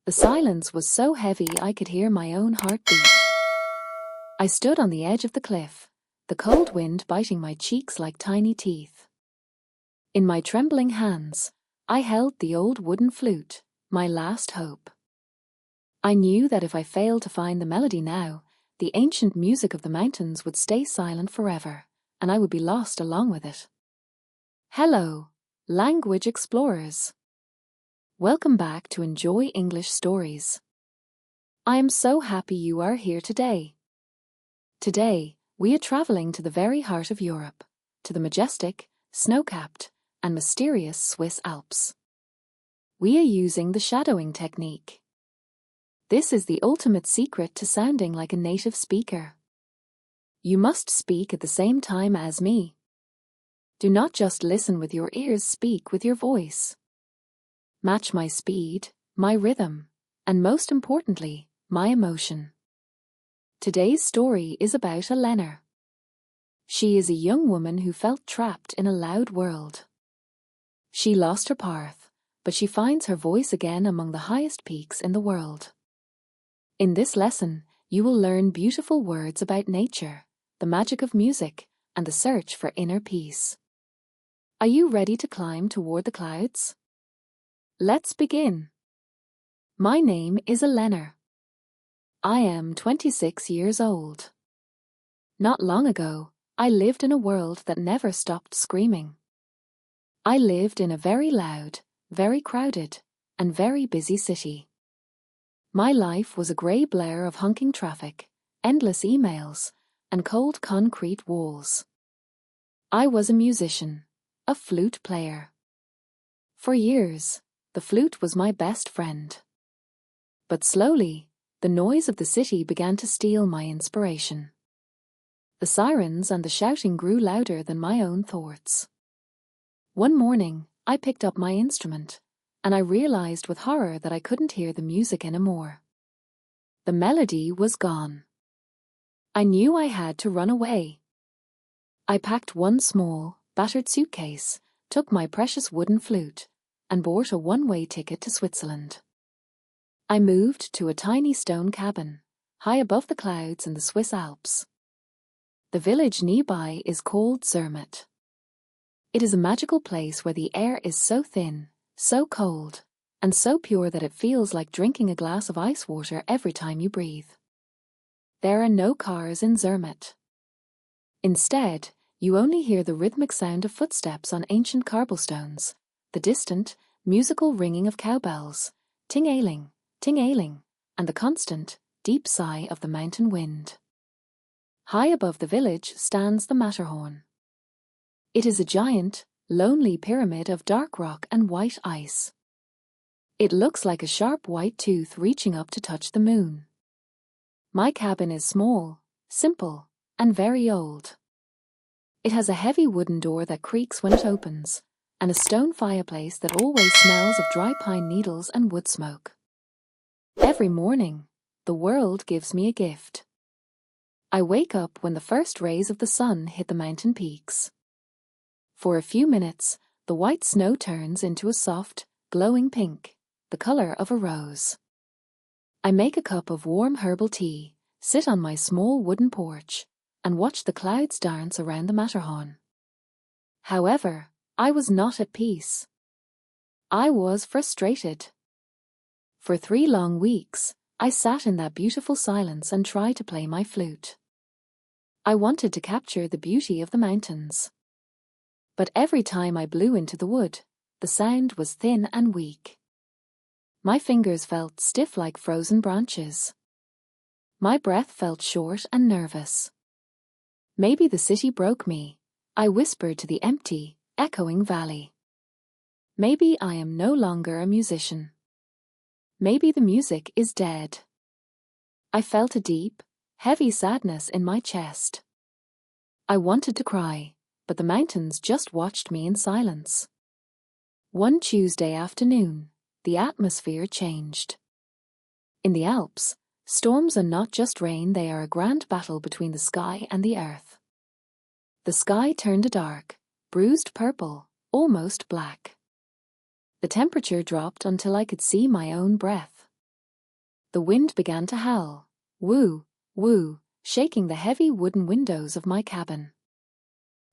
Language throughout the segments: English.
The silence was so heavy I could hear my own heartbeat. I stood on the edge of the cliff, the cold wind biting my cheeks like tiny teeth. In my trembling hands, I held the old wooden flute, my last hope. I knew that if I failed to find the melody now, the ancient music of the mountains would stay silent forever, and I would be lost along with it. Hello, language explorers. Welcome back to Enjoy English Stories. I am so happy you are here today. Today, we are traveling to the very heart of Europe, to the majestic, snow-capped, and mysterious Swiss Alps. We are using the shadowing technique. This is the ultimate secret to sounding like a native speaker. You must speak at the same time as me. Do not just listen with your ears, speak with your voice. Match my speed, my rhythm, and most importantly, my emotion. Today's story is about Elena. She is a young woman who felt trapped in a loud world. She lost her path, but she finds her voice again among the highest peaks in the world. In this lesson, you will learn beautiful words about nature, the magic of music, and the search for inner peace. Are you ready to climb toward the clouds? Let's begin. My name is Elena. I am 26 years old. Not long ago, I lived in a world that never stopped screaming. I lived in a very loud, very crowded, and very busy city. My life was a grey blur of honking traffic, endless emails, and cold concrete walls. I was a musician, a flute player. For years, the flute was my best friend. But slowly, the noise of the city began to steal my inspiration. The sirens and the shouting grew louder than my own thoughts. One morning, I picked up my instrument, and I realized with horror that I couldn't hear the music anymore. The melody was gone. I knew I had to run away. I packed one small, battered suitcase, took my precious wooden flute, and bought a one-way ticket to Switzerland. I moved to a tiny stone cabin, high above the clouds in the Swiss Alps. The village nearby is called Zermatt. It is a magical place where the air is so thin, so cold, and so pure that it feels like drinking a glass of ice water every time you breathe. There are no cars in Zermatt. Instead, you only hear the rhythmic sound of footsteps on ancient cobblestones, the distant, musical ringing of cowbells, ting-ailing, ting-ailing, and the constant, deep sigh of the mountain wind. High above the village stands the Matterhorn. It is a giant, lonely pyramid of dark rock and white ice. It looks like a sharp white tooth reaching up to touch the moon. My cabin is small, simple, and very old. It has a heavy wooden door that creaks when it opens, and a stone fireplace that always smells of dry pine needles and wood smoke. Every morning, the world gives me a gift. I wake up when the first rays of the sun hit the mountain peaks. For a few minutes, the white snow turns into a soft, glowing pink, the color of a rose. I make a cup of warm herbal tea, sit on my small wooden porch, and watch the clouds dance around the Matterhorn. However, I was not at peace. I was frustrated. For 3 long weeks, I sat in that beautiful silence and tried to play my flute. I wanted to capture the beauty of the mountains. But every time I blew into the wood, the sound was thin and weak. My fingers felt stiff like frozen branches. My breath felt short and nervous. Maybe the city broke me, I whispered to the empty, echoing valley. Maybe I am no longer a musician. Maybe the music is dead. I felt a deep, heavy sadness in my chest. I wanted to cry, but the mountains just watched me in silence. One Tuesday afternoon, the atmosphere changed. In the Alps, storms are not just rain, they are a grand battle between the sky and the earth. The sky turned a dark, bruised purple, almost black. The temperature dropped until I could see my own breath. The wind began to howl, woo, woo, shaking the heavy wooden windows of my cabin.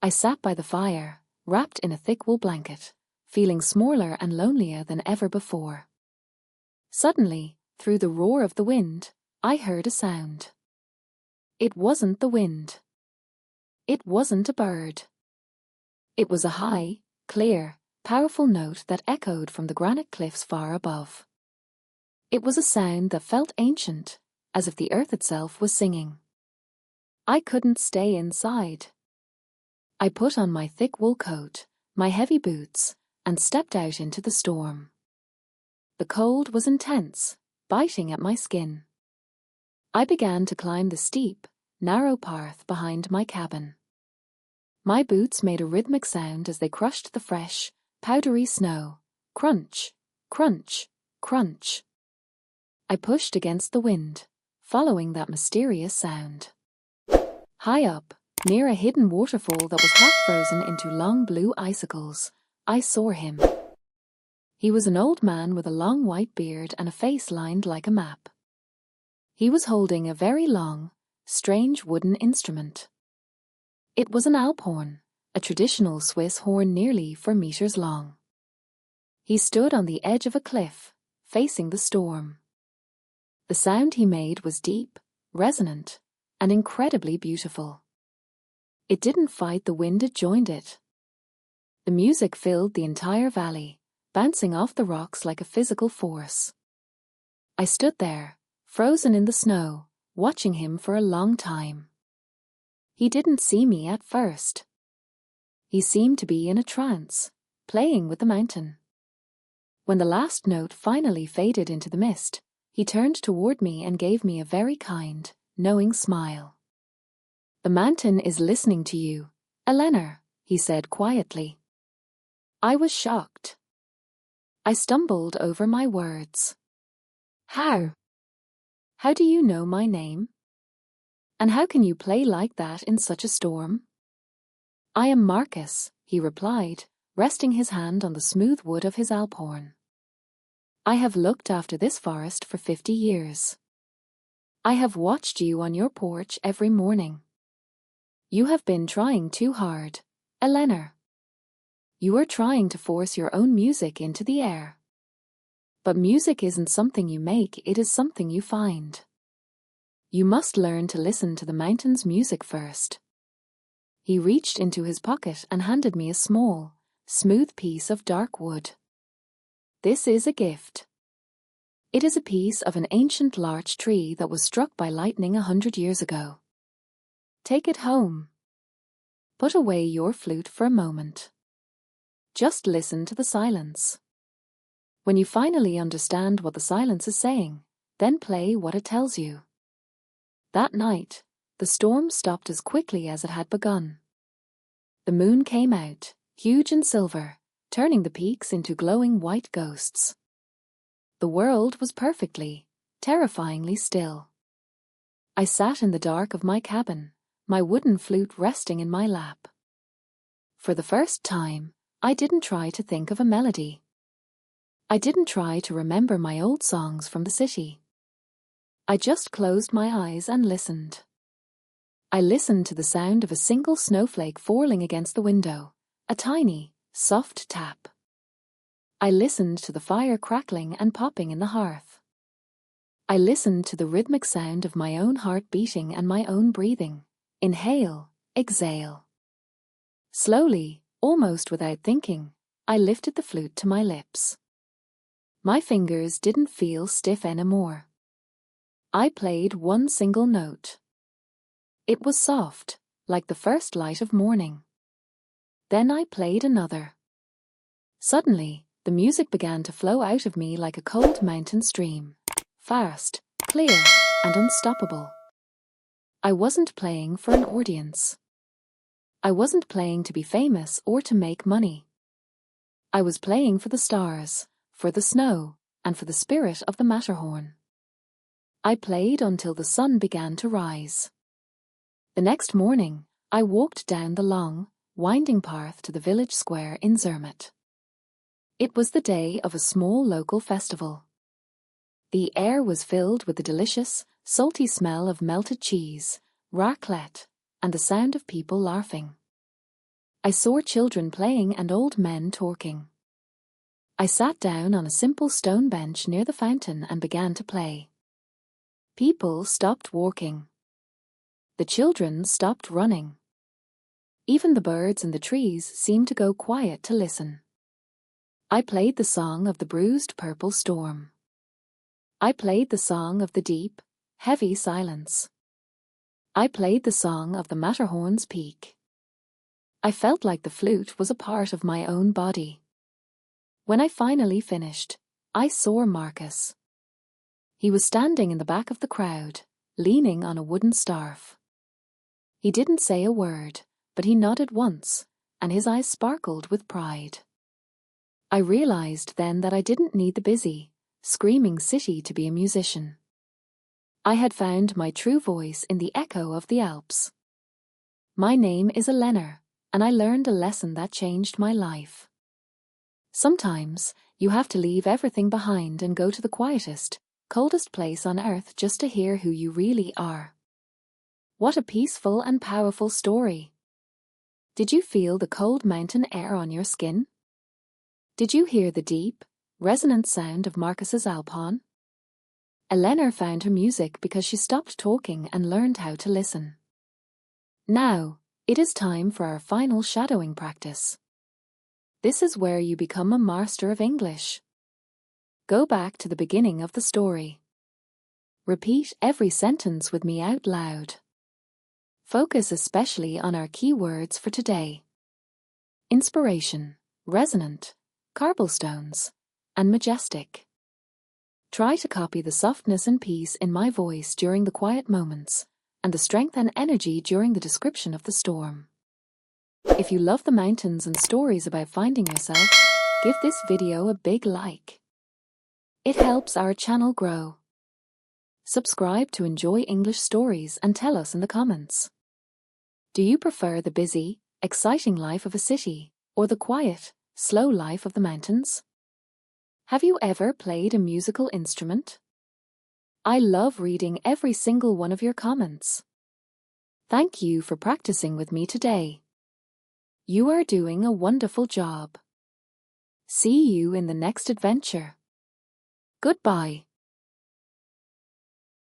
I sat by the fire, wrapped in a thick wool blanket, feeling smaller and lonelier than ever before. Suddenly, through the roar of the wind, I heard a sound. It wasn't the wind. It wasn't a bird. It was a high, clear, powerful note that echoed from the granite cliffs far above. It was a sound that felt ancient, as if the earth itself was singing. I couldn't stay inside. I put on my thick wool coat, my heavy boots, and stepped out into the storm. The cold was intense, biting at my skin. I began to climb the steep, narrow path behind my cabin. My boots made a rhythmic sound as they crushed the fresh, powdery snow. Crunch, crunch, crunch. I pushed against the wind, following that mysterious sound. High up, near a hidden waterfall that was half frozen into long blue icicles, I saw him. He was an old man with a long white beard and a face lined like a map. He was holding a very long, strange wooden instrument. It was an Alp horn, a traditional Swiss horn nearly 4 meters long. He stood on the edge of a cliff, facing the storm. The sound he made was deep, resonant, and incredibly beautiful. It didn't fight the wind, it joined it. The music filled the entire valley, bouncing off the rocks like a physical force. I stood there, frozen in the snow, watching him for a long time. He didn't see me at first. He seemed to be in a trance, playing with the mountain. When the last note finally faded into the mist, he turned toward me and gave me a very kind, knowing smile. "The mountain is listening to you, Elena," he said quietly. I was shocked. I stumbled over my words. How? How do you know my name? And how can you play like that in such a storm? I am Marcus, he replied, resting his hand on the smooth wood of his Alp horn. I have looked after this forest for 50 years. I have watched you on your porch every morning. You have been trying too hard, Elena. You are trying to force your own music into the air. But music isn't something you make, it is something you find. You must learn to listen to the mountain's music first. He reached into his pocket and handed me a small, smooth piece of dark wood. This is a gift. It is a piece of an ancient larch tree that was struck by lightning 100 years ago. Take it home. Put away your flute for a moment. Just listen to the silence. When you finally understand what the silence is saying, then play what it tells you. That night, the storm stopped as quickly as it had begun. The moon came out, huge and silver, turning the peaks into glowing white ghosts. The world was perfectly, terrifyingly still. I sat in the dark of my cabin, my wooden flute resting in my lap. For the first time, I didn't try to think of a melody. I didn't try to remember my old songs from the city. I just closed my eyes and listened. I listened to the sound of a single snowflake falling against the window, a tiny, soft tap. I listened to the fire crackling and popping in the hearth. I listened to the rhythmic sound of my own heart beating and my own breathing. Inhale, exhale. Slowly, almost without thinking, I lifted the flute to my lips. My fingers didn't feel stiff anymore. I played one single note. It was soft, like the first light of morning. Then I played another. Suddenly, the music began to flow out of me like a cold mountain stream, fast, clear, and unstoppable. I wasn't playing for an audience. I wasn't playing to be famous or to make money. I was playing for the stars, for the snow, and for the spirit of the Matterhorn. I played until the sun began to rise. The next morning, I walked down the long, winding path to the village square in Zermatt. It was the day of a small local festival. The air was filled with the delicious, salty smell of melted cheese, raclette, and the sound of people laughing. I saw children playing and old men talking. I sat down on a simple stone bench near the fountain and began to play. People stopped walking. The children stopped running. Even the birds in the trees seemed to go quiet to listen. I played the song of the bruised purple storm. I played the song of the deep, heavy silence. I played the song of the Matterhorn's peak. I felt like the flute was a part of my own body. When I finally finished, I saw Marcus. He was standing in the back of the crowd, leaning on a wooden staff. He didn't say a word, but he nodded once, and his eyes sparkled with pride. I realized then that I didn't need the busy, screaming city to be a musician. I had found my true voice in the echo of the Alps. My name is Elena, and I learned a lesson that changed my life. Sometimes, you have to leave everything behind and go to the quietest, coldest place on earth just to hear who you really are. What a peaceful and powerful story. Did you feel the cold mountain air on your skin? Did you hear the deep, resonant sound of Marcus's alphorn? Elena found her music because she stopped talking and learned how to listen. Now, it is time for our final shadowing practice. This is where you become a master of English. Go back to the beginning of the story. Repeat every sentence with me out loud. Focus especially on our key words for today: inspiration, resonant, cobblestones, and majestic. Try to copy the softness and peace in my voice during the quiet moments, and the strength and energy during the description of the storm. If you love the mountains and stories about finding yourself, give this video a big like. It helps our channel grow. Subscribe to enjoy English stories and tell us in the comments. Do you prefer the busy, exciting life of a city, or the quiet, slow life of the mountains? Have you ever played a musical instrument? I love reading every single one of your comments. Thank you for practicing with me today. You are doing a wonderful job. See you in the next adventure. Goodbye.